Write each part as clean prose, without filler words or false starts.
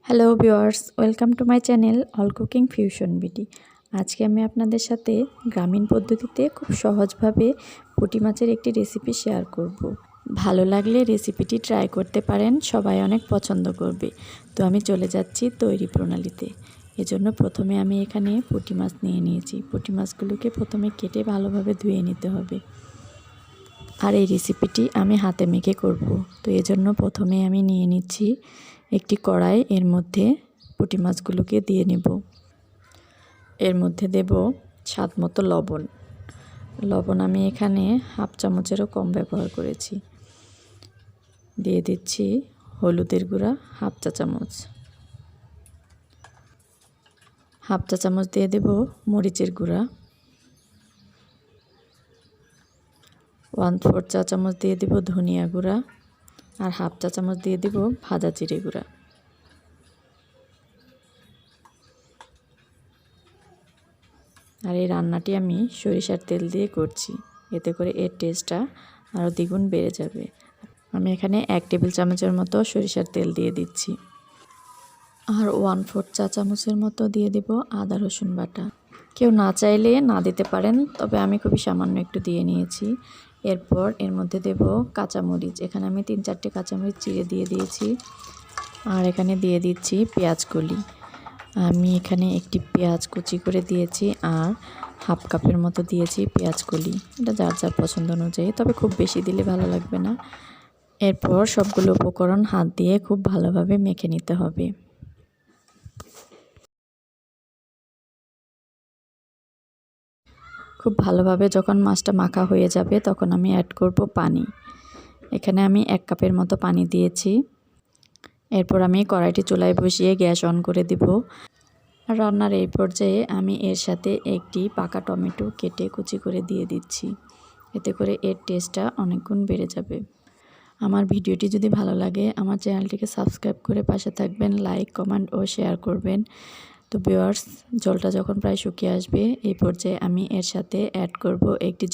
Hello viewers, welcome to my channel all cooking fusion BD. আজকে আমি আপনাদের সাথে গ্রামীণ পদ্ধতিতে খুব সহজভাবে পুঁটি মাছের একটি রেসিপি শেয়ার করব। ভালো লাগলে রেসিপিটি ট্রাই করতে পারেন, সবাই অনেক পছন্দ করবে। তো আমি চলে যাচ্ছি তৈরি প্রণালীতে। এজন্য প্রথমে আমি এখানে পুঁটি মাছ নিয়ে নিয়েছি। পুঁটি মাছগুলোকে প্রথমে কেটে ভালোভাবে ধুয়ে নিতে হবে। আর এই রেসিপিটি আমি হাতে মেখে করব। তো এজন্য প্রথমে আমি নিয়ে নিচ্ছি একটি কড়াই, এর মধ্যে পুঁটি মাছগুলোকে দিয়ে নেব। এর মধ্যে দেব স্বাদ মতো লবণ। লবণ আমি এখানে হাফ চামচেরও কম ব্যবহার করেছি। দিয়ে দিচ্ছি হলুদের গুঁড়া হাফ চা চামচ। হাফ চা চামচ দিয়ে দেব মরিচের গুঁড়া। 1/4 চা চামচ দিয়ে দেব ধনিয়া গুঁড়া। আর হাফ চা চামচ দিয়ে দেব ভাজা জিরে গুঁড়া। আর এই রান্নাটি আমি সরিষার তেল দিয়ে করছি, এতে করে এর টেস্টটা আরও দ্বিগুণ বেড়ে যাবে। আমি এখানে 1 টেবিল চামচের মতো সরিষার তেল দিয়ে দিচ্ছি। আর 1/4 চা চামচের মতো দিয়ে দেব আদা রসুন বাটা। কেউ না চাইলে না দিতে পারেন, তবে আমি খুবই সামান্য একটু দিয়ে নিয়েছি। এরপর এর মধ্যে দেব কাঁচামরিচ। এখানে আমি 3-4টে কাঁচামরিচ চিড়ে দিয়ে দিয়েছি। আর এখানে দিয়ে দিচ্ছি পেঁয়াজ কলি। আমি এখানে একটি পেঁয়াজ কুচি করে দিয়েছি আর হাফ কাপের মতো দিয়েছি পেঁয়াজ কলি। এটা যার যার পছন্দ অনুযায়ী, তবে খুব বেশি দিলে ভালো লাগবে না। এরপর সবগুলো উপকরণ হাত দিয়ে খুব ভালোভাবে মেখে নিতে হবে। খুব ভালোভাবে যখন মাছটা মাখা হয়ে যাবে তখন আমি অ্যাড করব পানি। এখানে আমি 1 কাপের মতো পানি দিয়েছি। এরপর আমি কড়াইটি চুলায় বসিয়ে গ্যাস অন করে দেব। রান্নার এই পর্যায়ে আমি এর সাথে একটি পাকা টমেটো কেটে কুচি করে দিয়ে দিচ্ছি। এতে করে এর টেস্টটা অনেক গুণ বেড়ে যাবে। আমার ভিডিওটি যদি ভালো লাগে আমার চ্যানেলটিকে সাবস্ক্রাইব করে পাশে থাকবেন, লাইক, কমেন্ট ও শেয়ার করবেন। তো ভিউয়ার্স, জলটা যখন প্রায় শুকিয়ে আসবে এই পর্যায়ে আমি এর সাথে অ্যাড করব একটি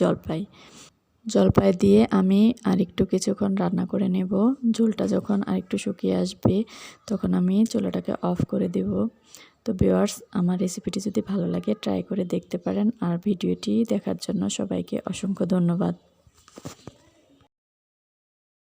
জলপাই দিয়ে আমি আরেকটু কিছুক্ষণ রান্না করে নেব। ঝোলটা যখন আরেকটু শুকিয়ে আসবে তখন আমি চুলাটাকে অফ করে দেব। তো ভিউয়ার্স, আমার রেসিপিটি যদি ভালো লাগে ট্রাই করে দেখতে পারেন। আর ভিডিওটি দেখার জন্য সবাইকে অসংখ্য ধন্যবাদ।